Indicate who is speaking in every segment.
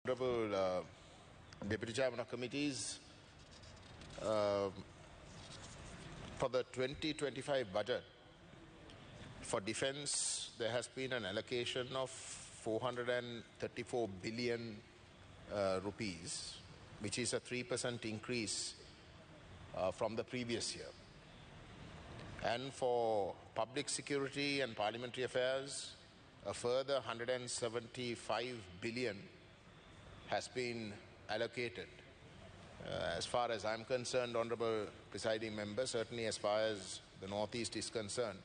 Speaker 1: Honorable Deputy Chairman of Committees, for the 2025 budget for defence, there has been an allocation of 434 billion rupees, which is a 3% increase from the previous year. And for public security and parliamentary affairs, a further 175 billion has been allocated. As far as I'm concerned, Honourable Presiding Member, certainly as far as the Northeast is concerned,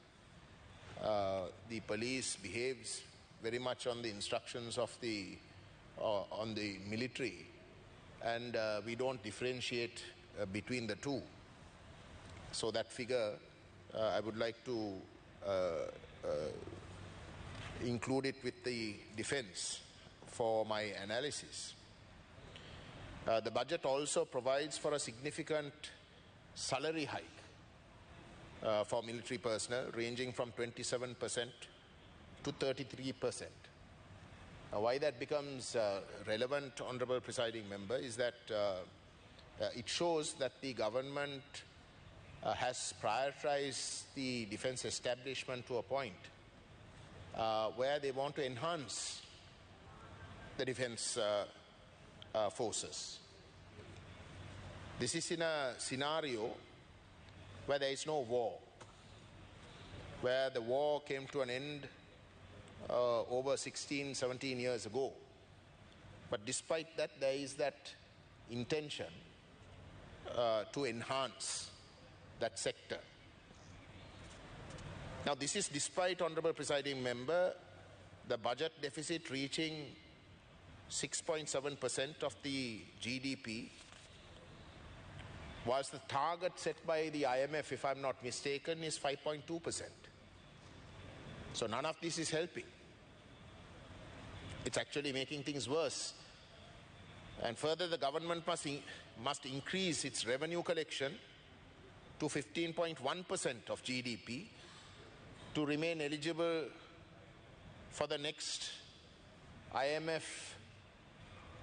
Speaker 1: the police behaves very much on the instructions of the military, and we don't differentiate between the two. So that figure, I would like to include it with the defence for my analysis. The budget also provides for a significant salary hike for military personnel, ranging from 27% to 33%. Why that becomes relevant, Honourable Presiding Member, is that it shows that the government has prioritized the defence establishment to a point where they want to enhance the defence forces. This is in a scenario where there is no war, where the war came to an end over 16, 17 years ago. But despite that, there is that intention to enhance that sector. Now, this is despite, Honourable Presiding Member, the budget deficit reaching 6.7% of the GDP, whilst the target set by the IMF, if I'm not mistaken, is 5.2%. So none of this is helping. It's actually making things worse. And further, the government must increase its revenue collection to 15.1% of GDP to remain eligible for the next IMF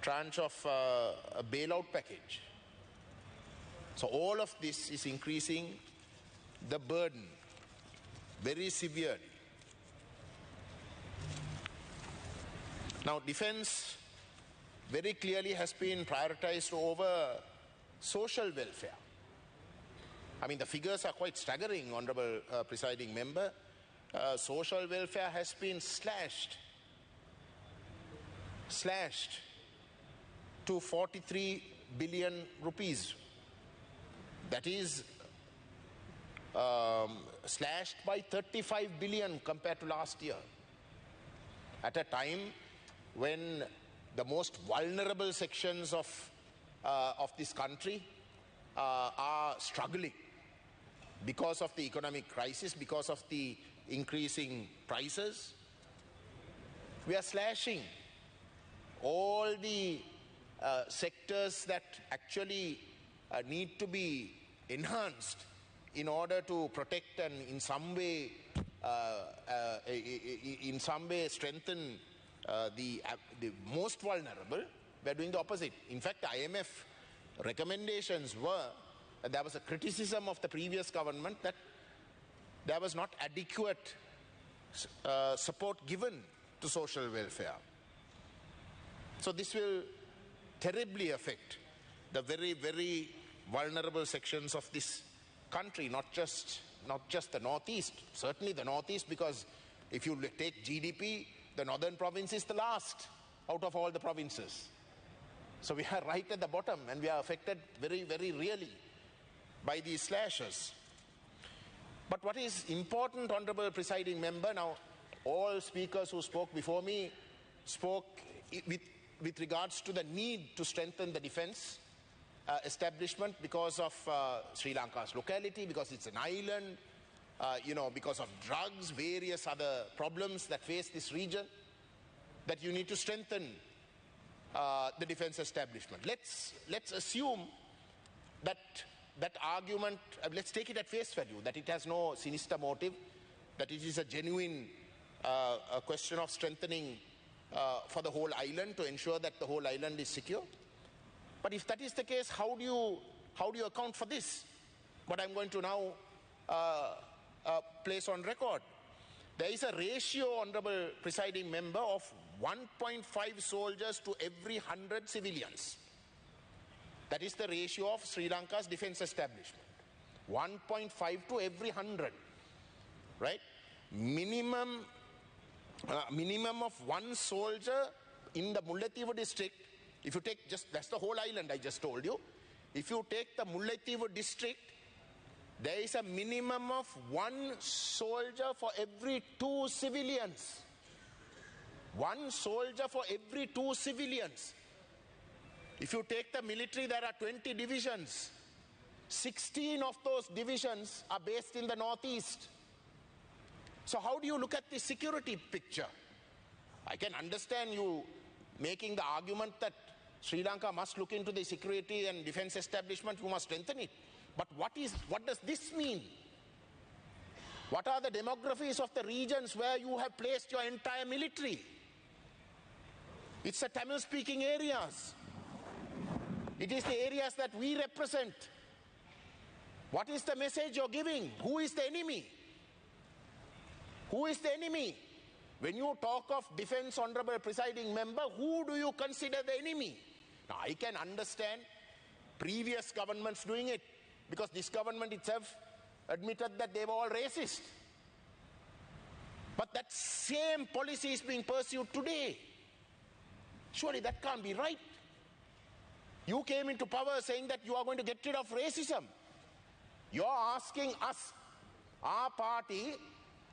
Speaker 1: tranche of a bailout package. So all of this is increasing the burden very severely. Now, defence very clearly has been prioritized over social welfare. I mean, the figures are quite staggering, Honourable Presiding Member. Social welfare has been slashed to 43 billion rupees. That is slashed by 35 billion compared to last year, at a time when the most vulnerable sections of this country are struggling because of the economic crisis, because of the increasing prices. We are slashing all the sectors that actually need to be enhanced in order to protect and in some way strengthen the most vulnerable. We are doing the opposite. In fact, IMF recommendations were, there was a criticism of the previous government that there was not adequate support given to social welfare. So this will terribly affect the very, very vulnerable sections of this country, not just the Northeast. Certainly the Northeast, because if you take GDP, the northern province is the last out of all the provinces. So we are right at the bottom, and we are affected very, very really by these slashes. But what is important, Honourable Presiding Member, now all speakers who spoke before me spoke with regards to the need to strengthen the defence establishment because of Sri Lanka's locality, because it's an island, because of drugs, various other problems that face this region, that you need to strengthen the defence establishment. Let's assume that argument, let's take it at face value, that it has no sinister motive, that it is a genuine question of strengthening for the whole island to ensure that the whole island is secure. But if that is the case, how do you account for this? What I'm going to now place on record. There is a ratio, Honorable Presiding Member, of 1.5 soldiers to every 100 civilians. That is the ratio of Sri Lanka's defense establishment. 1.5 to every 100. Right? Minimum of one soldier in the Mullaitivu district. If you take that's the whole island I just told you. If you take the Mullaitivu district, there is a minimum of one soldier for every 2 civilians. One soldier for every 2 civilians. If you take the military, there are 20 divisions. 16 of those divisions are based in the northeast. So how do you look at the security picture? I can understand you making the argument that Sri Lanka must look into the security and defense establishment, you must strengthen it. But what does this mean? What are the demographies of the regions where you have placed your entire military? It's the Tamil-speaking areas. It is the areas that we represent. What is the message you're giving? Who is the enemy? Who is the enemy? When you talk of defense, Honorable Presiding Member, who do you consider the enemy? Now, I can understand previous governments doing it, because this government itself admitted that they were all racist. But that same policy is being pursued today. Surely that can't be right. You came into power saying that you are going to get rid of racism. You're asking us, our party,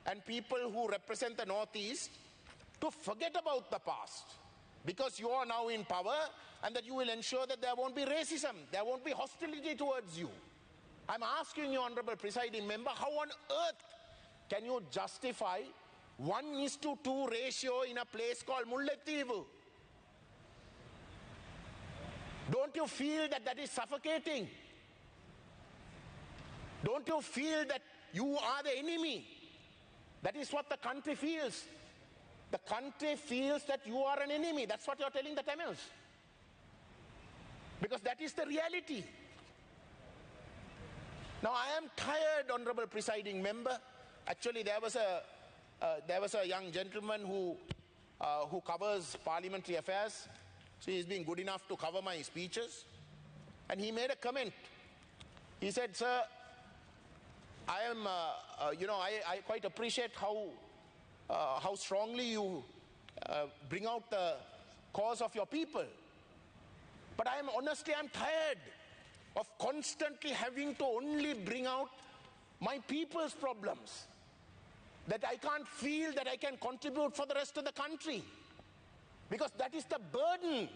Speaker 1: and people who represent the Northeast to forget about the past, because you are now in power, and that you will ensure that there won't be racism, there won't be hostility towards you. I'm asking you, Honorable Presiding Member, how on earth can you justify 1:2 ratio in a place called Mullaitivu? Don't you feel that that is suffocating? Don't you feel that you are the enemy? That is what the country feels. The country feels that you are an enemy. That's what you're telling the Tamils. Because that is the reality. Now, I am tired, Honorable Presiding Member. Actually, there was a young gentleman who covers parliamentary affairs. So he's been good enough to cover my speeches. And he made a comment. He said, "Sir, I am, I quite appreciate how strongly you bring out the cause of your people. But I'm tired of constantly having to only bring out my people's problems. That I can't feel that I can contribute for the rest of the country. Because that is the burden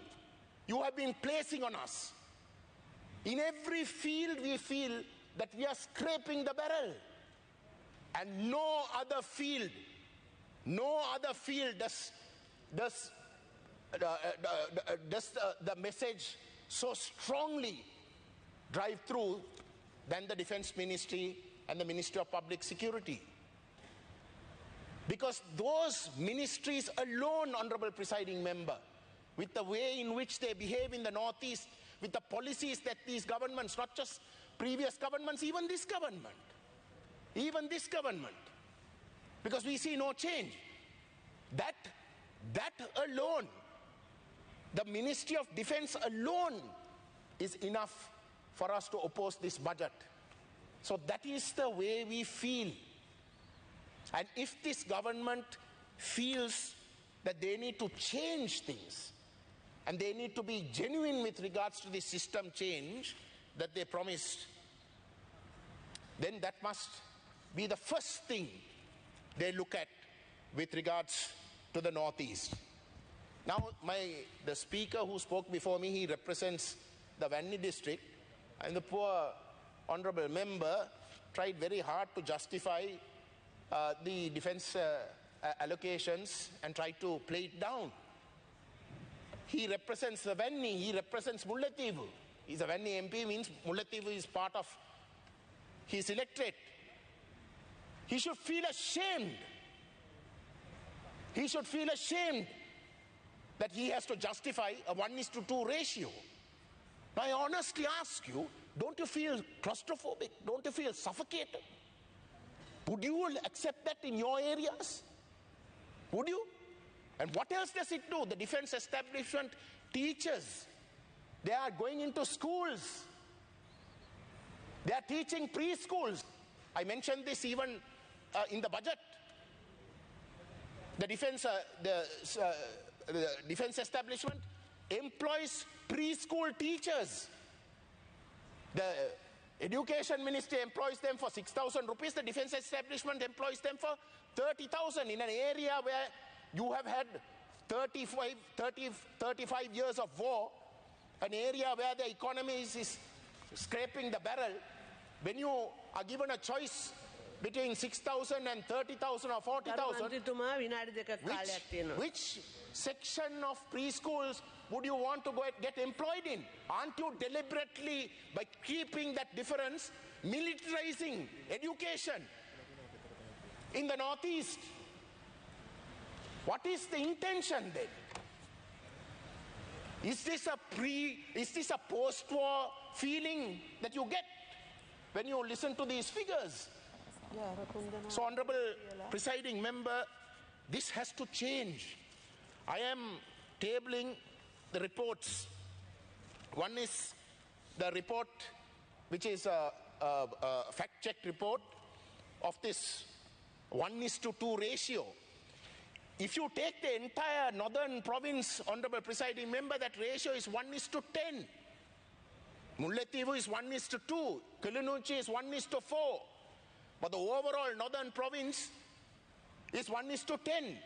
Speaker 1: you have been placing on us. In every field we feel that we are scraping the barrel. And no other field does the message so strongly drive through than the Defense Ministry and the Ministry of Public Security. Because those ministries alone, Honorable Presiding Member, with the way in which they behave in the Northeast, with the policies that these governments, not just previous governments, even this government, because we see no change. That alone, the Ministry of Defense alone, is enough for us to oppose this budget. So that is the way we feel. And if this government feels that they need to change things, and they need to be genuine with regards to the system change that they promised, then that must be the first thing they look at with regards to the Northeast. Now, the speaker who spoke before me, he represents the Vanni district, and the poor honorable member tried very hard to justify the defense allocations and tried to play it down. He represents the Vanni, he represents Mullaitivu. He's a Vanni MP, means Mullaitivu is part of his electorate. He should feel ashamed. He should feel ashamed that he has to justify a 1:2 ratio. Now I honestly ask you, don't you feel claustrophobic? Don't you feel suffocated? Would you accept that in your areas? Would you? And what else does it do? The defense establishment teachers, they are going into schools. They are teaching preschools. I mentioned this even in the budget. The defense establishment employs preschool teachers. The education ministry employs them for 6,000 rupees. The defense establishment employs them for 30,000 in an area where you have had 35 years of war, an area where the economy is scraping the barrel. When you are given a choice between 6,000 and 30,000 or 40,000, which section of preschools would you want to get employed in? Aren't you deliberately, by keeping that difference, militarizing education in the Northeast? What is the intention then? Is this a post-war feeling that you get when you listen to these figures? So, Honorable Presiding Member, this has to change. I am tabling the reports. One is the report which is a fact-check report of this 1:2 ratio. If you take the entire northern province, Honorable Presiding Member, that ratio is 1:10. Mullaitivu is 1:2. Kilinochchi is 1:4. But the overall northern province is 1:10.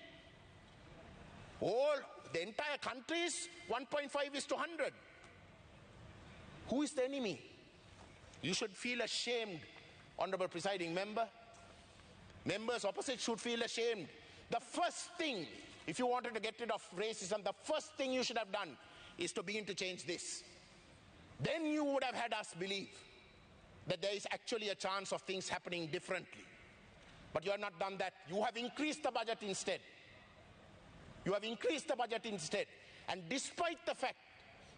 Speaker 1: The entire country is 1.5:100. Who is the enemy? You should feel ashamed, Honorable Presiding Member. Members opposite should feel ashamed. The first thing, if you wanted to get rid of racism, the first thing you should have done is to begin to change this. Then you would have had us believe that there is actually a chance of things happening differently. But you have not done that. You have increased the budget instead. You have increased the budget instead. And despite the fact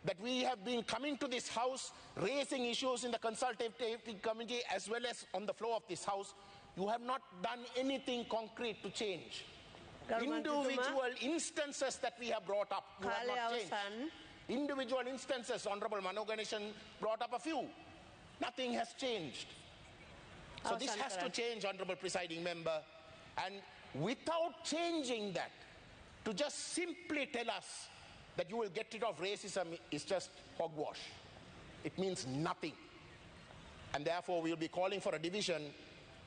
Speaker 1: that we have been coming to this house, raising issues in the consultative committee as well as on the floor of this house, you have not done anything concrete to change. Individual instances that we have brought up, you have not changed. Individual instances, Honorable Mano Ganeshan brought up a few. Nothing has changed. So this has to change, Honorable Presiding Member. And without changing that, to just simply tell us that you will get rid of racism is just hogwash. It means nothing. And therefore we will be calling for a division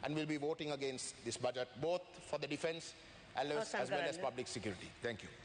Speaker 1: and we'll be voting against this budget, both for the defense as well as public security. Thank you.